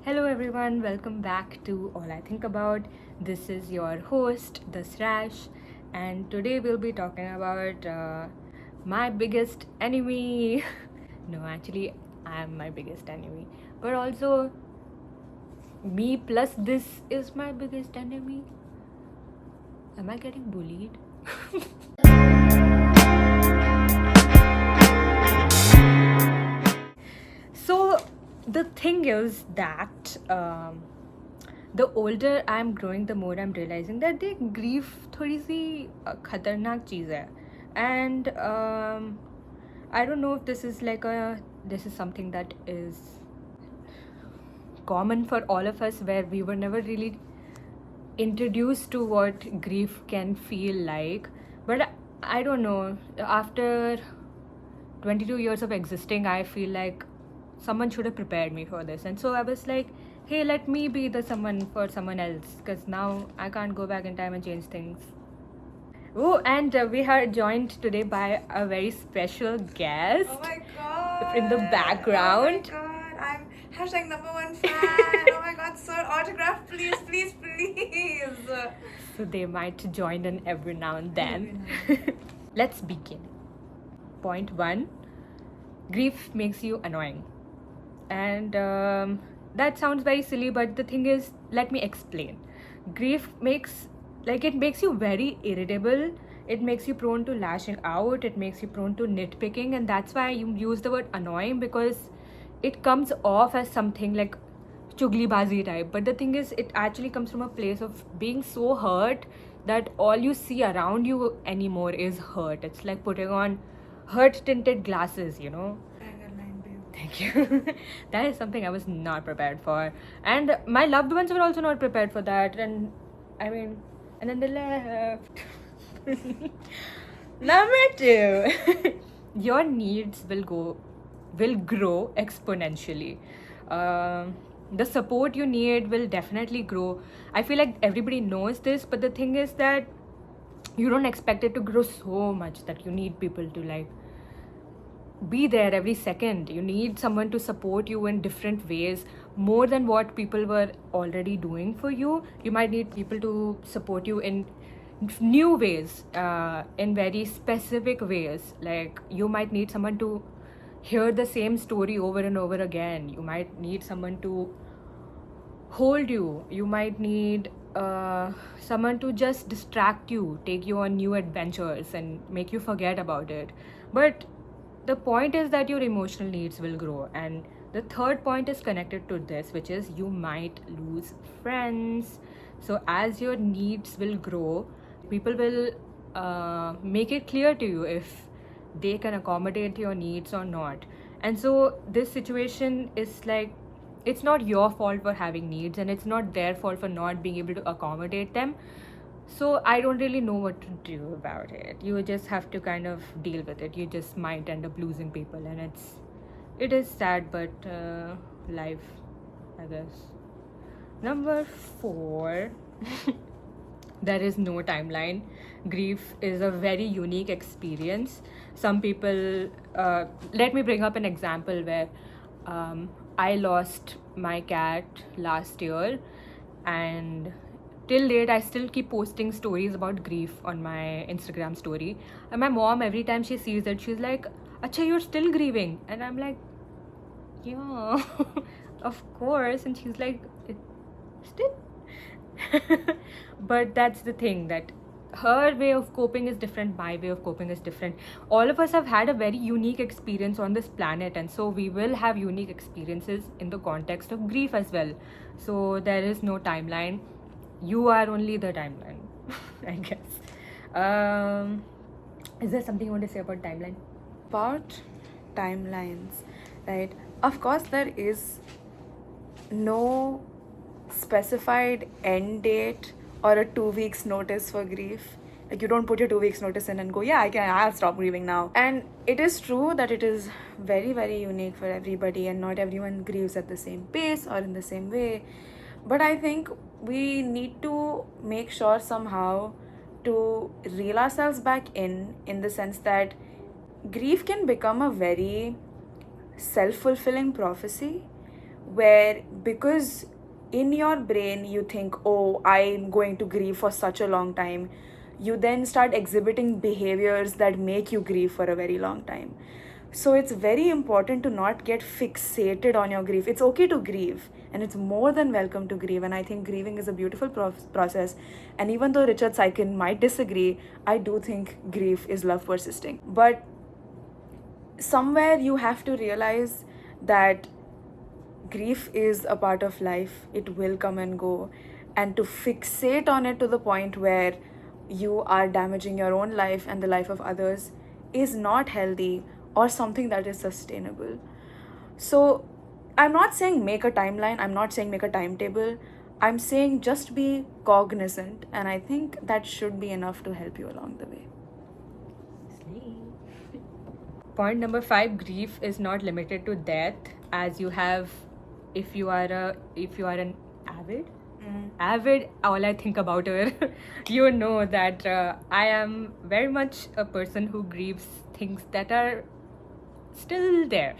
Hello everyone, welcome back to All I Think About. This is your host, The Srash, and today we'll be talking about my biggest enemy. No, actually, I am my biggest enemy, but also me plus this is my biggest enemy. Am I getting bullied? So, the thing is that the older I'm growing, the more I'm realizing that the grief थोड़ी सी खतरनाक चीज़ है, and I don't know if this is something that is common for all of us, where we were never really introduced to what grief can feel like. But I don't know, after 22 years of existing, I feel like someone should have prepared me for this. And so I was like, hey, let me be the someone for someone else, because now I can't go back in time and change things. Oh, and we are joined today by a very special guest. Oh my god! In the background. Oh my god! I'm hashtag #1 fan. Oh my god, sir, autograph, please, please, please. So they might join in every now and then. Let's begin. Point 1: grief makes you annoying. And that sounds very silly, but the thing is, let me explain. Grief makes you very irritable. It makes you prone to lashing out. It makes you prone to nitpicking, and that's why you use the word annoying, because it comes off as something like chugli-bazi type. But the thing is, it actually comes from a place of being so hurt that all you see around you anymore is hurt. It's like putting on hurt tinted glasses, you know. Thank you. That is something I was not prepared for. And my loved ones were also not prepared for that. And I mean, and then they left. Number 2. Your needs will grow exponentially. The support you need will definitely grow. I feel like everybody knows this, but the thing is that you don't expect it to grow so much that you need people to like be there every second. You need someone to support you in different ways, more than what people were already doing for you. You might need people to support you in new ways, in very specific ways. Like you might need someone to hear the same story over and over again. You might need someone to hold you. You might need someone to just distract you, take you on new adventures, and make you forget about it. But the point is that your emotional needs will grow. And the third point is connected to this, which is you might lose friends. So as your needs will grow, people will make it clear to you if they can accommodate your needs or not. And so this situation is like, it's not your fault for having needs, and it's not their fault for not being able to accommodate them. So I don't really know what to do about it. You just have to kind of deal with it. You just might end up losing people, and it is sad, but life, I guess. Number 4. There is no timeline. Grief is a very unique experience. Some people, let me bring up an example where I lost my cat last year, and till date I still keep posting stories about grief on my Instagram story. And my mom, every time she sees it, she's like, "Acha, you're still grieving?" And I'm like, "Yeah, of course." And she's like, "Still?" But that's the thing, that her way of coping is different, my way of coping is different. All of us have had a very unique experience on this planet, and so we will have unique experiences in the context of grief as well. So there is no timeline. You are only the timeline. I guess. Is there something you want to say about timeline? About timelines, right? Of course, there is no specified end date or a 2 weeks notice for grief. Like you don't put your 2 weeks notice in and go, yeah, I'll stop grieving now. And it is true that it is very, very unique for everybody, and not everyone grieves at the same pace or in the same way. But I think we need to make sure somehow to reel ourselves back in the sense that grief can become a very self-fulfilling prophecy where because in your brain you think, oh, I'm going to grieve for such a long time, you then start exhibiting behaviors that make you grieve for a very long time. So it's very important to not get fixated on your grief. It's okay to grieve, and it's more than welcome to grieve. And I think grieving is a beautiful process. And even though Richard Saikin might disagree, I do think grief is love persisting. But somewhere you have to realize that grief is a part of life, it will come and go. And to fixate on it to the point where you are damaging your own life and the life of others is not healthy or something that is sustainable. So, I'm not saying make a timeline, I'm not saying make a timetable, I'm saying just be cognizant, and I think that should be enough to help you along the way. Point number 5, grief is not limited to death, as you have, if you are an avid, all I think about her, you know that I am very much a person who grieves things that are still there.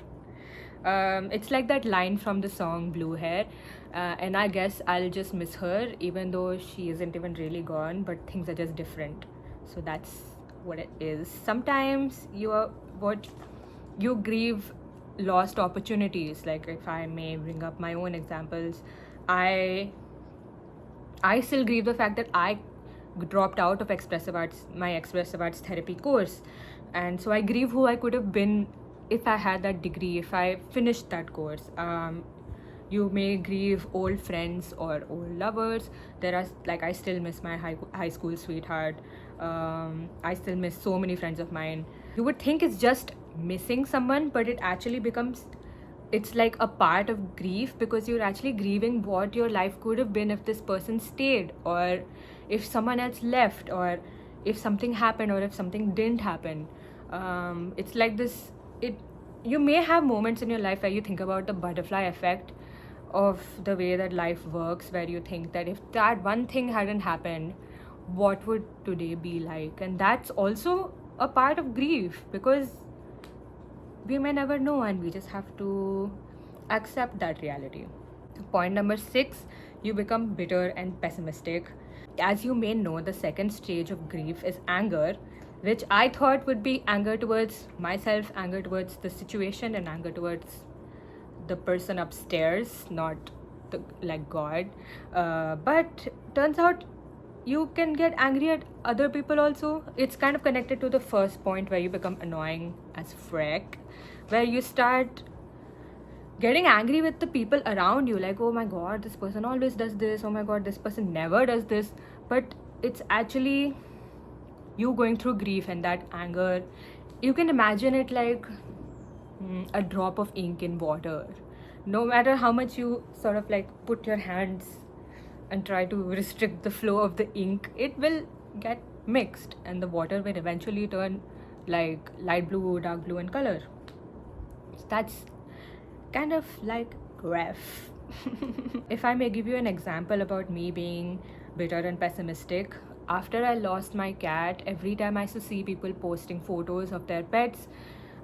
It's like that line from the song Blue Hair, and I guess I'll just miss her even though she isn't even really gone, but things are just different. So that's what it is. Sometimes you grieve lost opportunities. Like, if I may bring up my own examples, I still grieve the fact that I dropped out of my expressive arts therapy course, and so I grieve who I could have been if I had that degree, if I finished that course. You may grieve old friends or old lovers. There are, like, I still miss my high school sweetheart. I still miss so many friends of mine. You would think it's just missing someone, but it's like a part of grief, because you're actually grieving what your life could have been if this person stayed, or if someone else left, or if something happened, or if something didn't happen. It's like this. You may have moments in your life where you think about the butterfly effect of the way that life works, where you think that if that one thing hadn't happened, what would today be like? And that's also a part of grief, because we may never know, and we just have to accept that reality. Point number 6, you become bitter and pessimistic. As you may know, the second stage of grief is anger, which I thought would be anger towards myself, anger towards the situation, and anger towards the person upstairs, not like God. But turns out you can get angry at other people also. It's kind of connected to the first point, where you become annoying as frick, where you start getting angry with the people around you, like, oh my god, this person always does this, oh my god, this person never does this. But it's actually you going through grief, and that anger, you can imagine it like a drop of ink in water. No matter how much you sort of like put your hands and try to restrict the flow of the ink, it will get mixed, and the water will eventually turn like light blue, dark blue in color. So that's kind of like graph. If I may give you an example about me being bitter and pessimistic, after I lost my cat, every time I used to see people posting photos of their pets,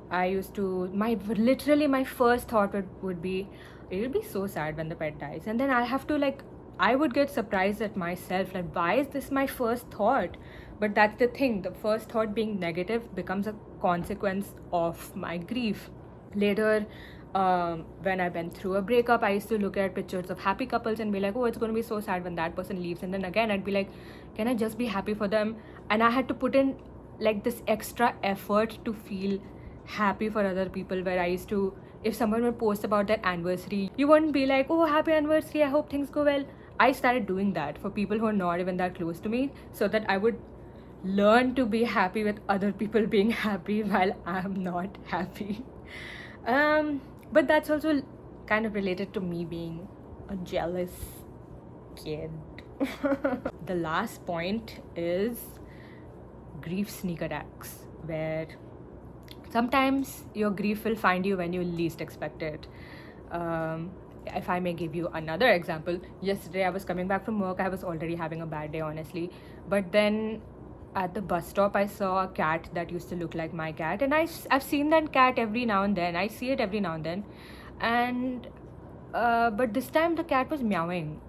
I used to, literally my first thought would be, it will be so sad when the pet dies. And then I would get surprised at myself, like, why is this my first thought? But that's the thing, the first thought being negative becomes a consequence of my grief. Later, when I went through a breakup, I used to look at pictures of happy couples and be like, oh, it's going to be so sad when that person leaves. And then again, I'd be like, can I just be happy for them? And I had to put in like this extra effort to feel happy for other people, where I used to, if someone would post about their anniversary, you wouldn't be like, oh, happy anniversary, I hope things go well. I started doing that for people who are not even that close to me, so that I would learn to be happy with other people being happy while I'm not happy. But that's also kind of related to me being a jealous kid. The last point is grief sneak attacks, where sometimes your grief will find you when you least expect it. If I may give you another example, yesterday I was coming back from work. I was already having a bad day, honestly. But then at the bus stop, I saw a cat that used to look like my cat. And I've seen that cat every now and then. I see it every now and then. And But this time the cat was meowing,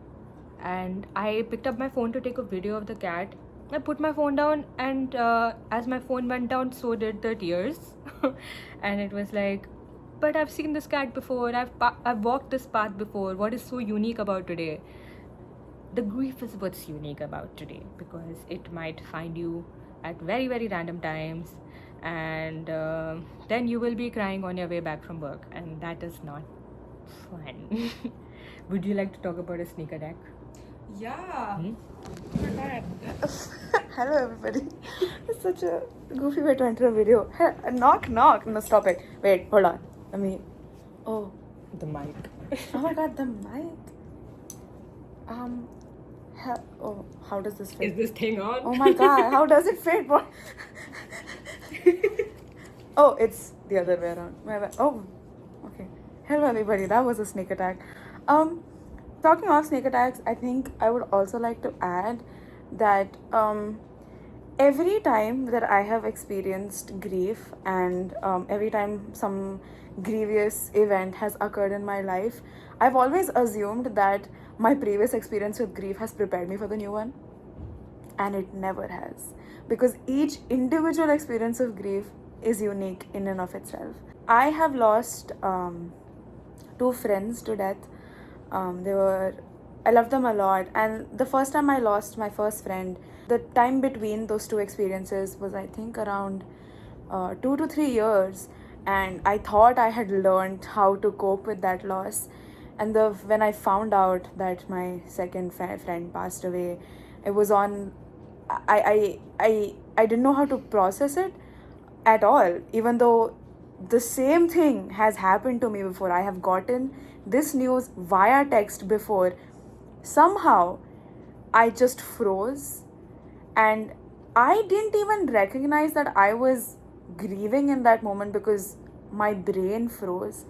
and I picked up my phone to take a video of the cat. I put my phone down, and as my phone went down, so did the tears. And it was like, but I've seen this cat before. I've walked this path before. What is so unique about today? The grief is what's unique about today, because it might find you at very, very random times, and then you will be crying on your way back from work, and that is not fun. Would you like to talk about a sneak attack? Yeah. Hmm? Hello, everybody. It's such a goofy way to enter a video. Knock, knock. No, stop it. Wait, hold on. Let me. Oh. The mic. Oh my god, the mic. Oh, how does this fit? Is this thing on? Oh my god, how does it fit? What? Oh, it's the other way around. My bad. Oh, okay. Hello, everybody. That was a sneak attack. Talking of sneak attacks, I think I would also like to add that every time that I have experienced grief, and every time some grievous event has occurred in my life, I've always assumed that my previous experience with grief has prepared me for the new one, and it never has, because each individual experience of grief is unique in and of itself. I have lost two friends to death. I loved them a lot, and the first time I lost my first friend, the time between those two experiences was, I think, around 2 to 3 years, and I thought I had learned how to cope with that loss. And when I found out that my second friend passed away, it was on. I didn't know how to process it at all, even though the same thing has happened to me before. I have gotten this news via text before. Somehow I just froze, and I didn't even recognize that I was grieving in that moment, because my brain froze.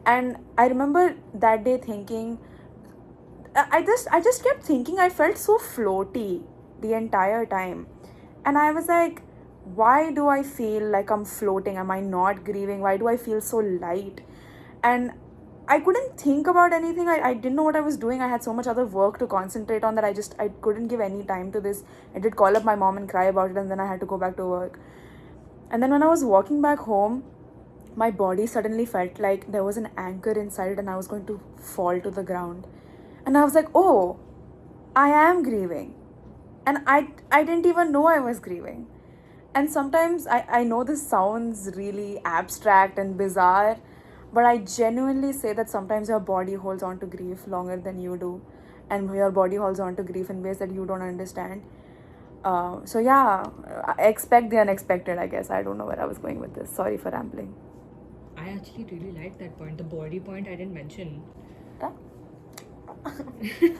And I remember that day thinking, I just kept thinking, I felt so floaty the entire time. And I was like, why do I feel like I'm floating? Am I not grieving? Why do I feel so light? And I couldn't think about anything. I didn't know what I was doing. I had so much other work to concentrate on that I couldn't give any time to this. I did call up my mom and cry about it, and then I had to go back to work. And then when I was walking back home, my body suddenly felt like there was an anchor inside, and I was going to fall to the ground. And I was like, oh, I am grieving. And I didn't even know I was grieving. And sometimes I know this sounds really abstract and bizarre, but I genuinely say that sometimes your body holds on to grief longer than you do, and your body holds on to grief in ways that you don't understand. So yeah, I expect the unexpected, I guess. I don't know where I was going with this. Sorry for rambling. I actually really like that point. The body point I didn't mention. Huh?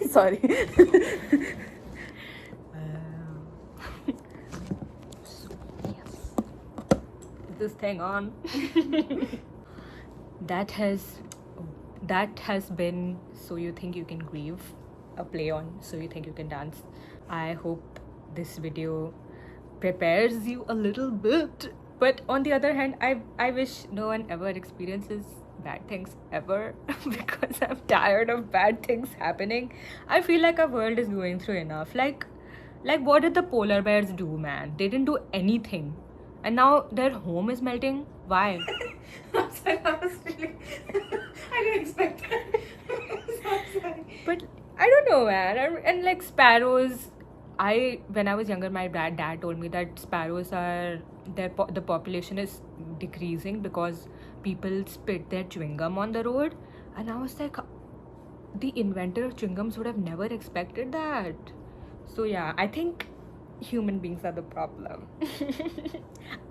Sorry. This thing on. that has been So You Think You Can Grieve, a play on So You Think You Can Dance. I hope this video prepares you a little bit, but on the other hand, I wish no one ever experiences bad things ever, because I'm tired of bad things happening. I feel like our world is going through enough. Like what did the polar bears do, man? They didn't do anything, and now their home is melting. Why? I'm sorry, I was really... I didn't expect that. I'm sorry. But I don't know, man. And like sparrows, when I was younger, my dad told me that sparrows are the population is decreasing because people spit their chewing gum on the road, and I was like, the inventor of chewing gums would have never expected that. So yeah, I think human beings are the problem.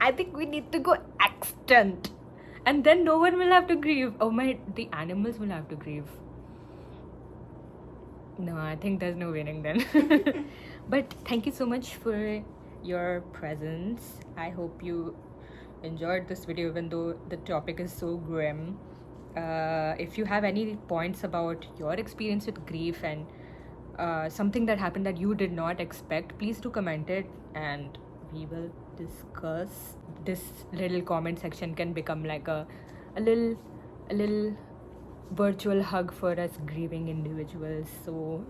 I think we need to go extinct, and then no one will have to grieve. The animals will have to grieve. No, I think there's no winning then. But thank you so much for your presence. I hope you enjoyed this video, even though the topic is so grim. If you have any points about your experience with grief and something that happened that you did not expect, please do comment it, and we will discuss. This little comment section can become like a little virtual hug for us grieving individuals. So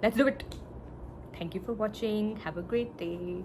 let's do it. Thank you for watching. Have a great day.